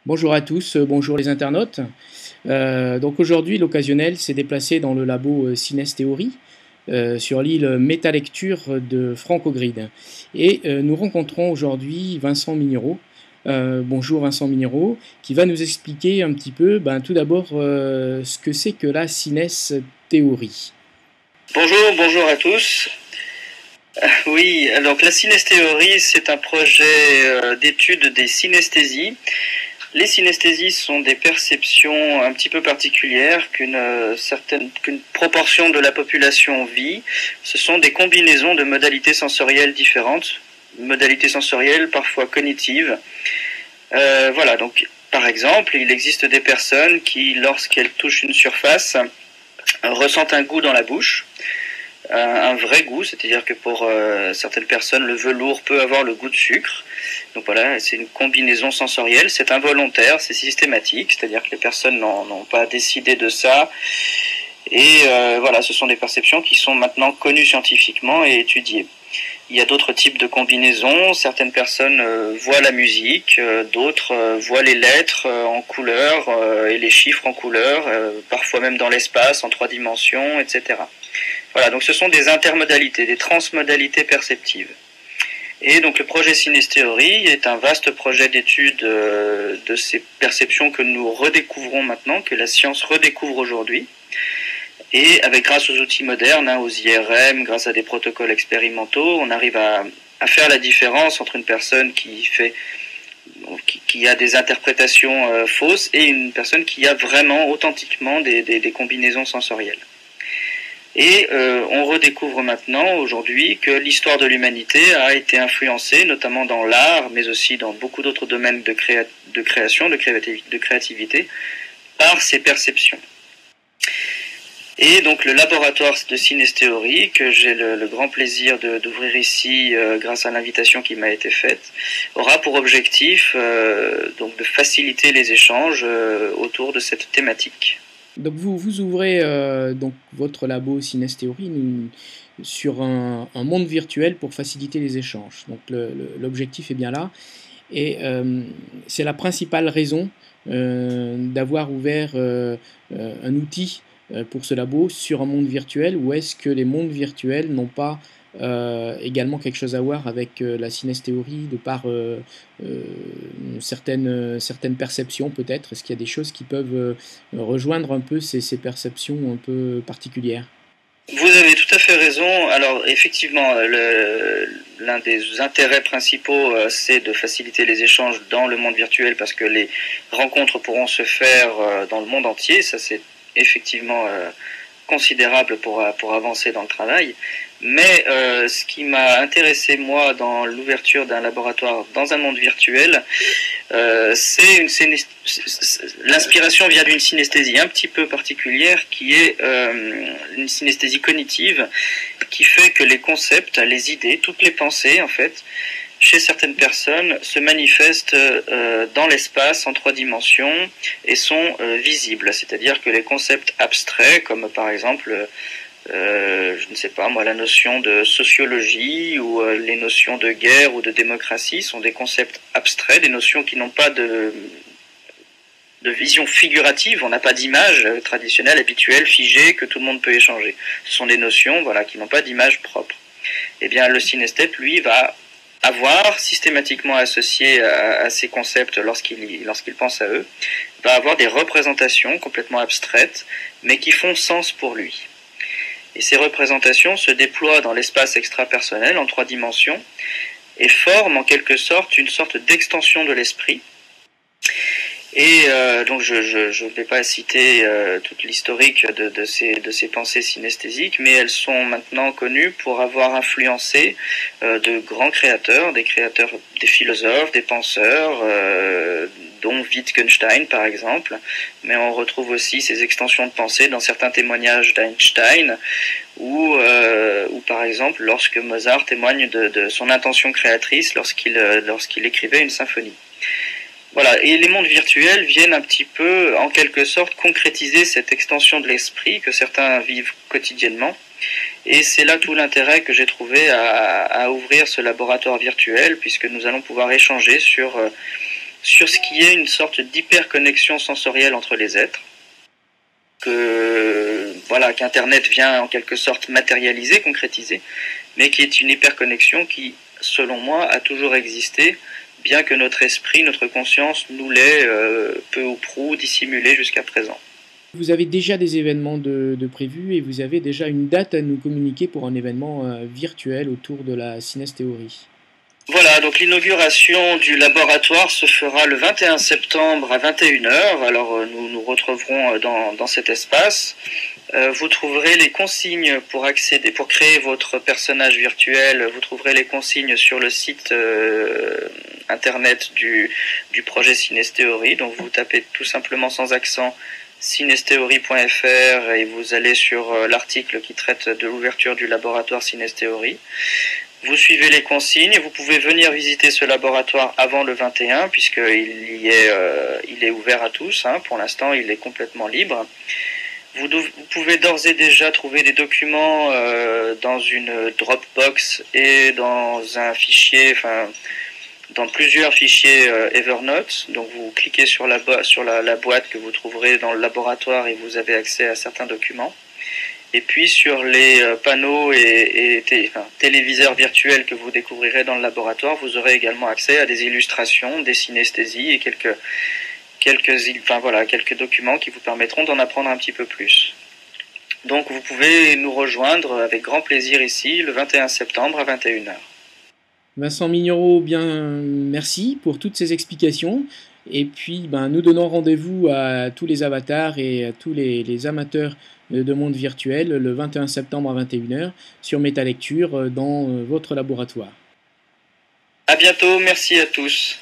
Bonjour à tous, bonjour les internautes. Donc aujourd'hui, l'occasionnel s'est déplacé dans le labo Synestheory sur l'île Métalecture de Franco-Grid. Et nous rencontrons aujourd'hui Vincent Migneraud. Bonjour Vincent Migneraud, qui va nous expliquer un petit peu, tout d'abord, ce que c'est que la synesthéorie. Bonjour à tous. Oui, donc la synesthéorie, c'est un projet d'étude des synesthésies. Les synesthésies sont des perceptions un petit peu particulières qu'une proportion de la population vit. Ce sont des combinaisons de modalités sensorielles différentes, modalités sensorielles parfois cognitives. Voilà, donc par exemple, il existe des personnes qui, lorsqu'elles touchent une surface, ressentent un goût dans la bouche. Un vrai goût, c'est-à-dire que pour certaines personnes, le velours peut avoir le goût de sucre. Donc voilà, c'est une combinaison sensorielle, c'est involontaire, c'est systématique, c'est-à-dire que les personnes n'ont pas décidé de ça. Et voilà, ce sont des perceptions qui sont maintenant connues scientifiquement et étudiées. Il y a d'autres types de combinaisons. Certaines personnes voient la musique, d'autres voient les lettres en couleur et les chiffres en couleur, parfois même dans l'espace, en 3 dimensions, etc. Voilà, donc ce sont des intermodalités, des transmodalités perceptives. Et donc le projet Synesthéorie est un vaste projet d'étude de ces perceptions que nous redécouvrons maintenant, que la science redécouvre aujourd'hui. Et grâce aux outils modernes, aux IRM, grâce à des protocoles expérimentaux, on arrive à faire la différence entre une personne qui a des interprétations fausses et une personne qui a vraiment authentiquement des combinaisons sensorielles. Et on redécouvre maintenant, aujourd'hui, que l'histoire de l'humanité a été influencée, notamment dans l'art, mais aussi dans beaucoup d'autres domaines de création, de créativité, par ces perceptions. Et donc le laboratoire de synesthéorie, que j'ai le grand plaisir d'ouvrir ici grâce à l'invitation qui m'a été faite, aura pour objectif donc de faciliter les échanges autour de cette thématique. Donc vous ouvrez donc votre labo Synesthéorie sur un monde virtuel pour faciliter les échanges. Donc l'objectif est bien là. Et c'est la principale raison d'avoir ouvert un outil pour ce labo sur un monde virtuel, ou est-ce que les mondes virtuels n'ont pas également quelque chose à voir avec la synesthéorie de par certaines perceptions peut-être? Est-ce qu'il y a des choses qui peuvent rejoindre un peu ces perceptions un peu particulières? Vous avez tout à fait raison. Alors effectivement, l'un des intérêts principaux, c'est de faciliter les échanges dans le monde virtuel parce que les rencontres pourront se faire dans le monde entier. Ça, c'est effectivement considérable pour avancer dans le travail. Mais ce qui m'a intéressé, moi, dans l'ouverture d'un laboratoire dans un monde virtuel, c'est l'inspiration vient d'une synesthésie un petit peu particulière qui est une synesthésie cognitive qui fait que les concepts, les idées, toutes les pensées en fait, chez certaines personnes se manifestent dans l'espace en 3 dimensions et sont visibles, c'est-à-dire que les concepts abstraits comme par exemple je ne sais pas moi, la notion de sociologie ou les notions de guerre ou de démocratie sont des concepts abstraits, des notions qui n'ont pas de vision figurative, on n'a pas d'image traditionnelle, habituelle, figée, que tout le monde peut échanger. Ce sont des notions voilà, qui n'ont pas d'image propre. Eh bien, le synesthète, lui, va avoir systématiquement associé à ces concepts lorsqu'il pense à eux, va avoir des représentations complètement abstraites, mais qui font sens pour lui. Et ces représentations se déploient dans l'espace extrapersonnel en 3 dimensions et forment en quelque sorte une sorte d'extension de l'esprit. Et donc je ne vais pas citer toute l'historique de ces pensées synesthésiques, mais elles sont maintenant connues pour avoir influencé de grands créateurs, des philosophes, des penseurs, dont Wittgenstein par exemple. Mais on retrouve aussi ces extensions de pensée dans certains témoignages d'Einstein, ou par exemple lorsque Mozart témoigne de son intention créatrice lorsqu'il écrivait une symphonie. Voilà, et les mondes virtuels viennent un petit peu, en quelque sorte, concrétiser cette extension de l'esprit que certains vivent quotidiennement. Et c'est là tout l'intérêt que j'ai trouvé à ouvrir ce laboratoire virtuel, puisque nous allons pouvoir échanger sur sur ce qui est une sorte d'hyperconnexion sensorielle entre les êtres, qu'Internet vient en quelque sorte matérialiser, concrétiser, mais qui est une hyperconnexion qui, selon moi, a toujours existé, bien que notre esprit, notre conscience nous l'ait peu ou prou dissimulé jusqu'à présent. Vous avez déjà des événements de prévus et vous avez déjà une date à nous communiquer pour un événement virtuel autour de la synesthéorie. Voilà, donc l'inauguration du laboratoire se fera le 21 septembre à 21h. Alors nous nous retrouverons dans cet espace. Vous trouverez les consignes pour accéder, pour créer votre personnage virtuel. Vous trouverez les consignes sur le site internet du projet Synesthéorie. Donc vous tapez tout simplement sans accent synesthéorie.fr et vous allez sur l'article qui traite de l'ouverture du laboratoire Synesthéorie. Vous suivez les consignes, vous pouvez venir visiter ce laboratoire avant le 21 puisqu'il est ouvert à tous, pour l'instant il est complètement libre. Vous pouvez d'ores et déjà trouver des documents dans une Dropbox et dans un fichier, dans plusieurs fichiers Evernote. Donc vous cliquez sur la boîte que vous trouverez dans le laboratoire et vous avez accès à certains documents. Et puis sur les panneaux et téléviseurs virtuels que vous découvrirez dans le laboratoire, vous aurez également accès à des illustrations, des synesthésies et quelques documents qui vous permettront d'en apprendre un petit peu plus. Donc vous pouvez nous rejoindre avec grand plaisir ici le 21 septembre à 21h. Vincent Mignereau, bien merci pour toutes ces explications. Et puis nous donnons rendez-vous à tous les avatars et à tous les amateurs de monde virtuel le 21 septembre à 21h sur Métalecture dans votre laboratoire. À bientôt, merci à tous.